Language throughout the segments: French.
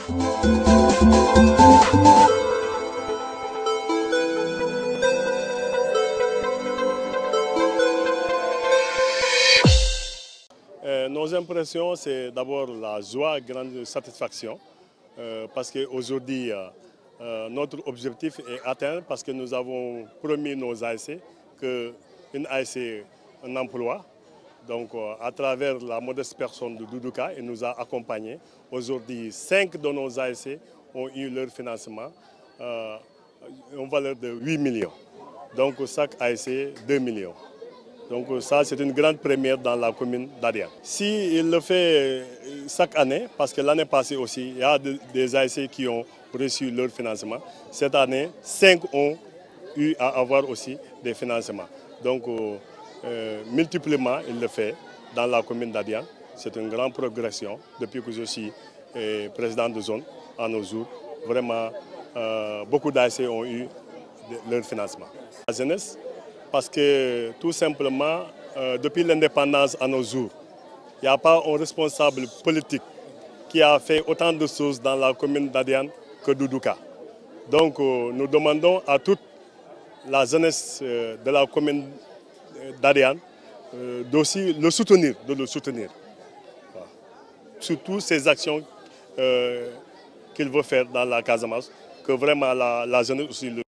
Nos impressions, c'est d'abord la joie, grande satisfaction, parce qu'aujourd'hui, notre objectif est atteint parce que nous avons promis nos ASC qu'une ASC, un emploi. Donc, à travers la modeste personne de Doudouka, il nous a accompagnés. Aujourd'hui, 5 de nos ASC ont eu leur financement, en valeur de 8 millions. Donc, chaque ASC, 2 millions. Donc ça, c'est une grande première dans la commune d'Adiane. Si il le fait chaque année, parce que l'année passée aussi, il y a des ASC qui ont reçu leur financement. Cette année, 5 ont eu à avoir aussi des financements. Donc, multiplement, il le fait dans la commune d'Adiane. C'est une grande progression depuis que je suis président de zone à nos jours. Vraiment, beaucoup d'ASC ont eu leur financement. La jeunesse, parce que tout simplement, depuis l'indépendance à nos jours, il n'y a pas un responsable politique qui a fait autant de choses dans la commune d'Adiane que Doudouka. Donc nous demandons à toute la jeunesse de la commune d'Adiane d'aussi le soutenir, de le soutenir. Voilà. Surtout ces actions qu'il veut faire dans la Casamance, que vraiment la jeunesse aussi le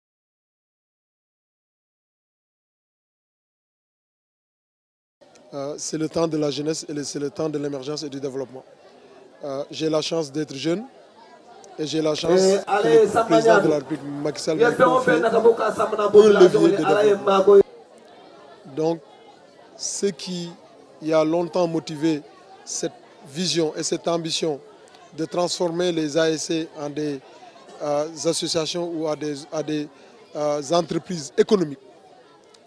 c'est le temps de la jeunesse et c'est le temps de l'émergence et du développement. J'ai la chance d'être jeune et j'ai la chance que le président de la République, Macky Sall, me confie un levier de développement. Donc, ce qui a longtemps motivé cette vision et cette ambition de transformer les ASC en des associations ou à des entreprises économiques,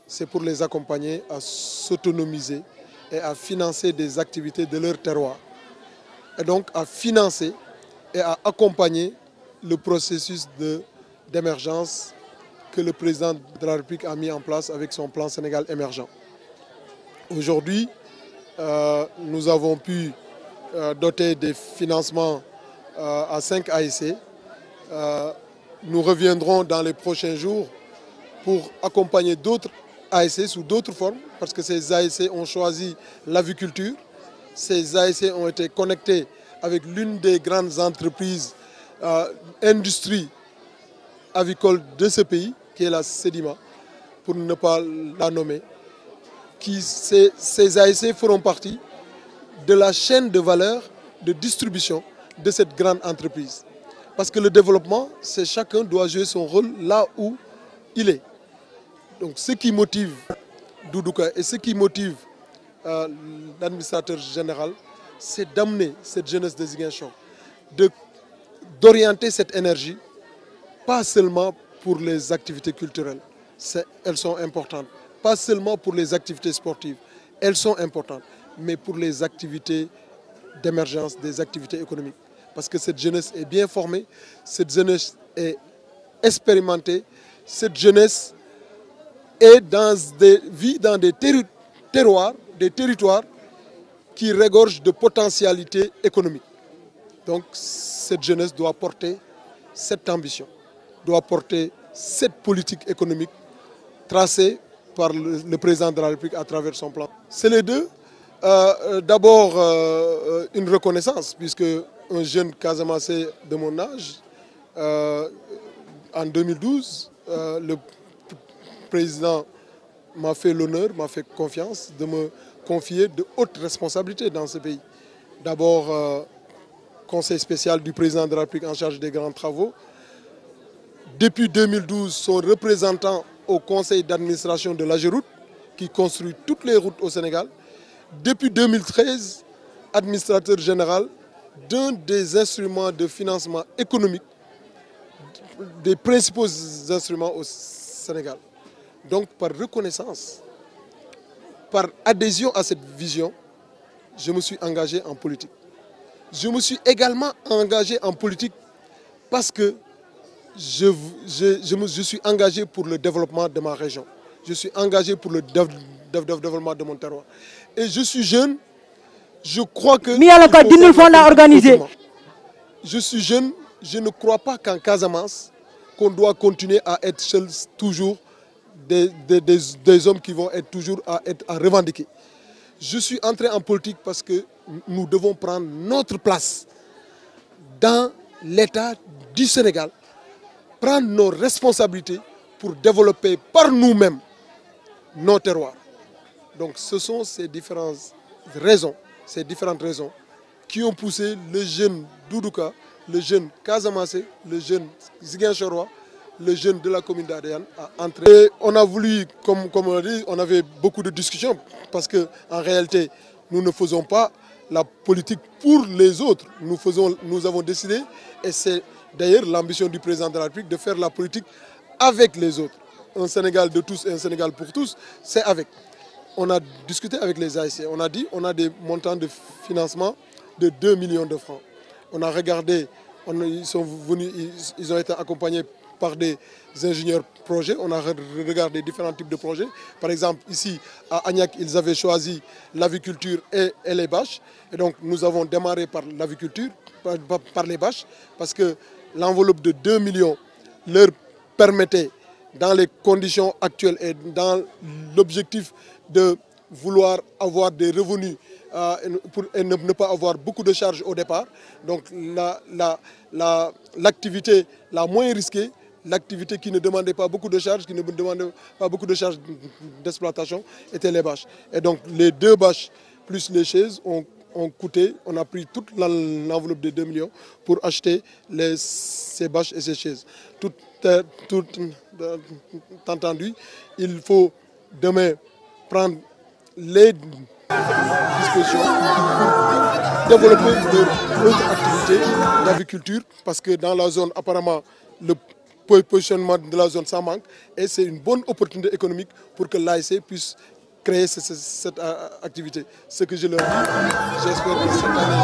c'est pour les accompagner à s'autonomiser et à financer des activités de leur terroir. Et donc à financer et à accompagner le processus d'émergence que le président de la République a mis en place avec son plan Sénégal émergent. Aujourd'hui, nous avons pu doter des financements à 5 ASC. Nous reviendrons dans les prochains jours pour accompagner d'autres ASC sous d'autres formes, parce que ces ASC ont choisi l'aviculture. Ces ASC ont été connectés avec l'une des grandes entreprises, industrie avicole de ce pays, qui est la Sedima, pour ne pas la nommer. Ces ASC feront partie de la chaîne de valeur de distribution de cette grande entreprise. Parce que le développement, c'est chacun doit jouer son rôle là où il est. Donc ce qui motive Doudouka et ce qui motive l'administrateur général, c'est d'amener cette jeunesse de Ziguinchor, d'orienter cette énergie, pas seulement pour les activités culturelles, elles sont importantes, pas seulement pour les activités sportives, elles sont importantes, mais pour les activités d'émergence, des activités économiques. Parce que cette jeunesse est bien formée, cette jeunesse est expérimentée, cette jeunesse vit dans des territoires qui regorgent de potentialités économiques. Donc cette jeunesse doit porter cette ambition, doit porter cette politique économique tracée par le président de la République à travers son plan. C'est les deux. D'abord une reconnaissance, puisque un jeune Casamassé de mon âge, en 2012, le président m'a fait l'honneur, m'a fait confiance de me confier de hautes responsabilités dans ce pays. D'abord, conseil spécial du président de la République en charge des grands travaux. Depuis 2012, son représentant au conseil d'administration de l'AGEROUTE, qui construit toutes les routes au Sénégal. Depuis 2013, administrateur général d'un des instruments de financement économique, des principaux instruments au Sénégal. Donc par reconnaissance, par adhésion à cette vision, je me suis engagé en politique. Je me suis également engagé en politique parce que je suis engagé pour le développement de ma région. Je suis engagé pour le développement de mon terroir. Et je suis jeune, je crois que... je suis jeune, je ne crois pas qu'en Casamance, qu'on doit continuer à être seuls toujours des hommes qui vont être toujours à revendiquer. Je suis entré en politique parce que nous devons prendre notre place dans l'État du Sénégal, prendre nos responsabilités pour développer par nous-mêmes nos terroirs. Donc ce sont ces différentes raisons qui ont poussé le jeune Doudouka, le jeune Casamassé, le jeune Ziguinchorois, le jeune de la commune d'Adéane à entrer. Et on a voulu, comme on l'a dit, on avait beaucoup de discussions parce qu'en réalité, nous ne faisons pas la politique pour les autres. Nous avons décidé, et c'est d'ailleurs l'ambition du président de la République, de faire la politique avec les autres. Un Sénégal de tous et un Sénégal pour tous, c'est avec. On a discuté avec les ASC, on a dit on a des montants de financement de 2 millions de francs. On a regardé, ils ont été accompagnés par des ingénieurs projets. On a regardé différents types de projets. Par exemple, ici, à Agnac, ils avaient choisi l'aviculture et les bâches. Et donc, nous avons démarré par l'aviculture, par les bâches, parce que l'enveloppe de 2 millions leur permettait, dans les conditions actuelles et dans l'objectif de vouloir avoir des revenus et ne pas avoir beaucoup de charges au départ. Donc, l'activité la moins risquée, l'activité qui ne demandait pas beaucoup de charges, qui ne demandait pas beaucoup de charges d'exploitation, étaient les bâches. Et donc les 2 bâches plus les chaises ont coûté, on a pris toute l'enveloppe de 2 millions pour acheter ces bâches et ces chaises. Tout entendu, il faut demain prendre les dispositions pour développer notre activité d'agriculture parce que dans la zone, apparemment, le positionnement de la zone, ça manque et c'est une bonne opportunité économique pour que l'ASC puisse créer cette activité. Ce que je leur dis, j'espère que cette année,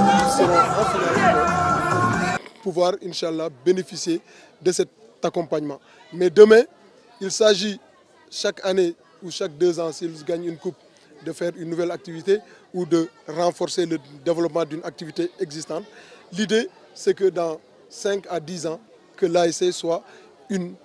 nous serons en finale pour pouvoir, Inch'Allah, bénéficier de cet accompagnement. Mais demain, il s'agit chaque année ou chaque 2 ans, s'ils gagnent une coupe, de faire une nouvelle activité ou de renforcer le développement d'une activité existante. L'idée, c'est que dans 5 à 10 ans, que l'ASC soit une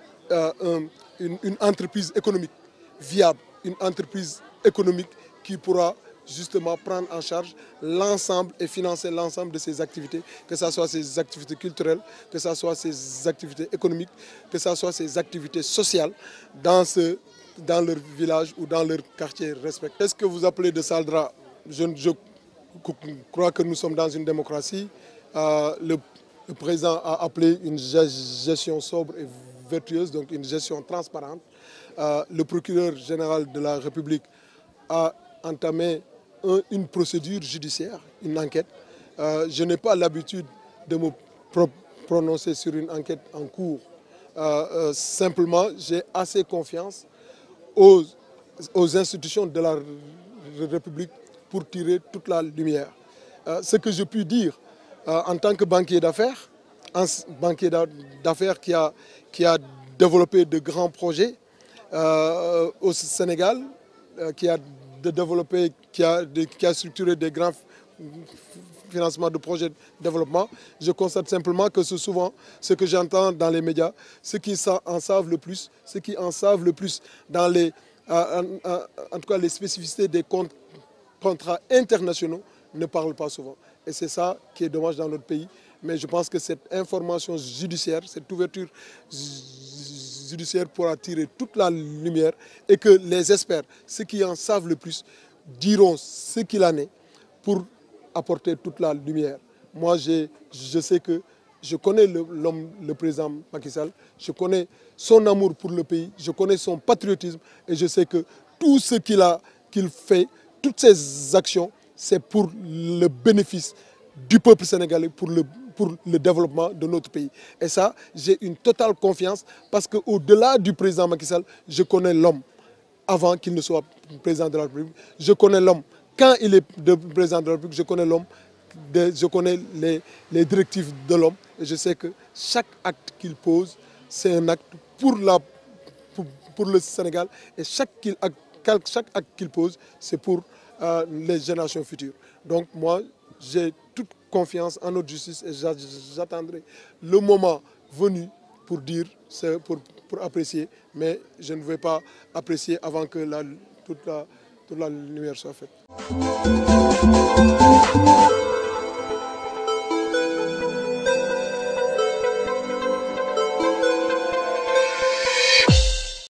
entreprise économique viable, une entreprise économique qui pourra justement prendre en charge l'ensemble et financer l'ensemble de ses activités, que ce soit ses activités culturelles, que ce soit ses activités économiques, que ce soit ses activités sociales dans leur village ou dans leur quartier respectif. Qu'est-ce que vous appelez de Saldra? Je crois que nous sommes dans une démocratie. Le président a appelé une gestion sobre et vertueuse, donc une gestion transparente. Le procureur général de la République a entamé une procédure judiciaire, une enquête. Je n'ai pas l'habitude de me prononcer sur une enquête en cours. Simplement, j'ai assez confiance aux institutions de la République pour tirer toute la lumière. Ce que je puis dire en tant que banquier d'affaires, qui a développé de grands projets au Sénégal, qui a structuré des grands financements de projets de développement, je constate simplement que c'est souvent ce que j'entends dans les médias, ceux qui en savent le plus, dans en tout cas les spécificités des contrats internationaux ne parlent pas souvent. Et c'est ça qui est dommage dans notre pays. Mais je pense que cette information judiciaire, cette ouverture judiciaire pourra tirer toute la lumière et que les experts, ceux qui en savent le plus, diront ce qu'il en est pour apporter toute la lumière. Moi, je sais que je connais le président Macky Sall, je connais son amour pour le pays, je connais son patriotisme et je sais que tout ce qu'il fait, toutes ses actions, c'est pour le bénéfice du peuple sénégalais, pour le développement de notre pays. Et ça, j'ai une totale confiance parce qu'au-delà du président Macky Sall, je connais l'homme avant qu'il ne soit président de la République. Je connais l'homme quand il est président de la République, je connais l'homme, je connais les directives de l'homme. Et je sais que chaque acte qu'il pose, c'est un acte pour le Sénégal. Et chaque acte qu'il pose, c'est pour les générations futures. Donc moi, j'ai toute confiance en notre justice et j'attendrai le moment venu pour dire, pour apprécier, mais je ne vais pas apprécier avant que toute la lumière soit faite.